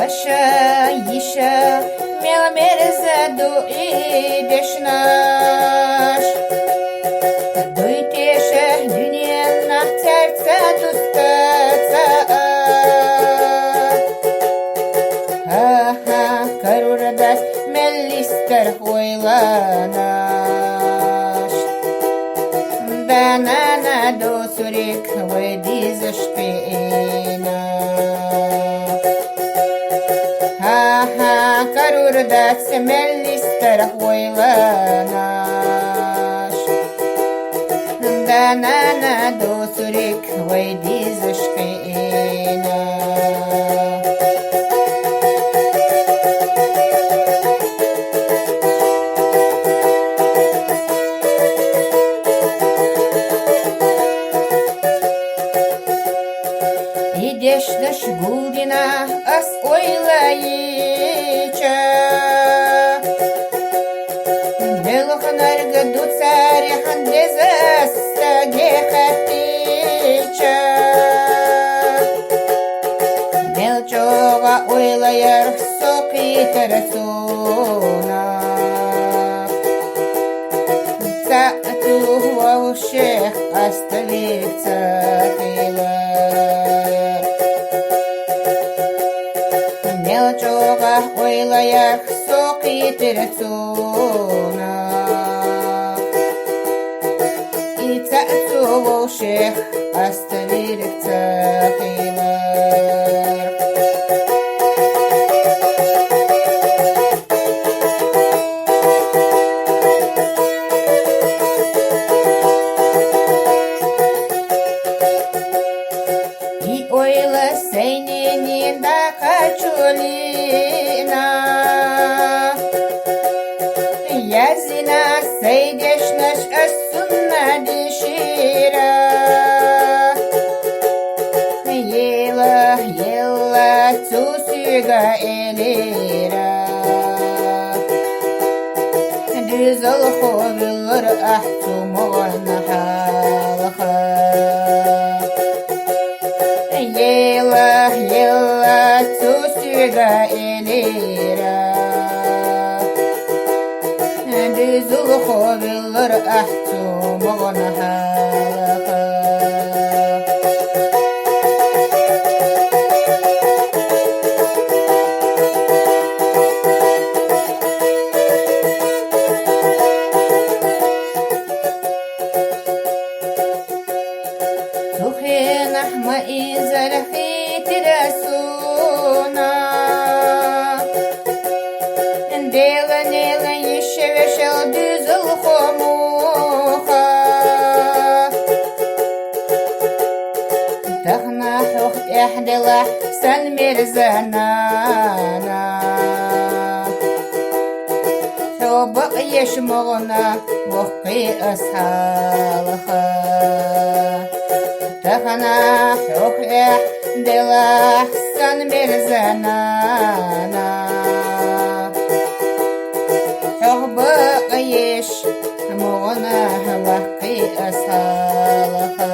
Yiša, miela merzadu idešnaš. Duyteše dünyanna terse tustaca. Ha ha karurdas mellister huylanaş. Banana dosurik vedizashpina. Ha ha karurdas mellister huylanaş. Banana dosurik vedizashpina. Идешнаш гулдина ас ойлайча. Белохнарга дуцарихан дезастаге хатича. Белчога ойлаяр сокитарасуна. Цату ваушех асталица хила. Мелчога ойлаях сокитарасуна. И цату ваушех асталица хила. Ойла сейнени да качулина. Язина сейдешнаш ассунна дишира. Ела, ела, цусига элира. Дизал ховилар ахту могана халаха. Ела, ела, цусига элира. Дизул ховилар ахту могана халаха. Нахма изархи тирасуна. Дела нела ешевешел дюзел хомуха. Тахна хух эхдела сан мерзанана. Хобак ешмогна вохки асхалха. Тахана хохе дела сан мерзанана. Хохба еш мона вахи асалха.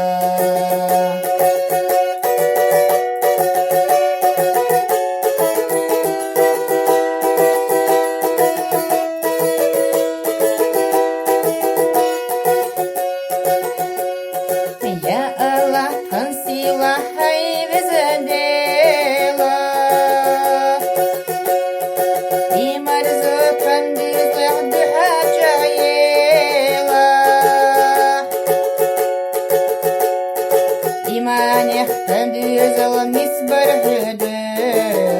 Я Аллах консила хай везендела. И марзу пандизлях дыхачаела. Иманех пандизл мисбар худуш.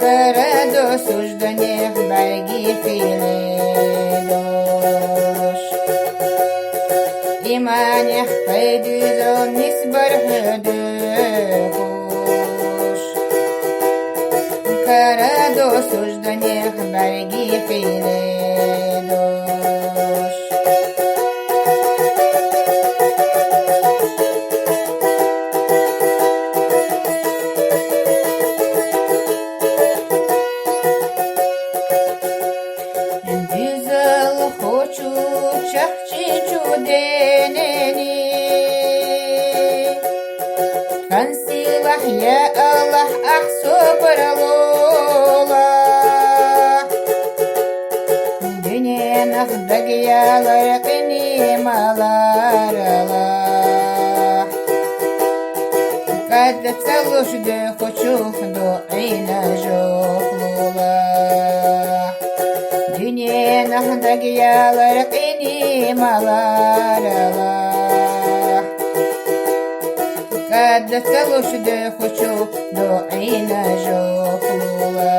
Карадо сужданех байги филидош. Иманех пайдузо мисбар худуш. Карадо сужданех байги филидош. Дюзел хочу чахчи чуденени. Kan silah ya Allah ah soparalola. Dünyanın dağyalar kinimalar Allah. Когда целушды хочу до айна жоклула. Dünyanın dağyalar kinimalar Allah. Когда целушды хочу до айна жоклула.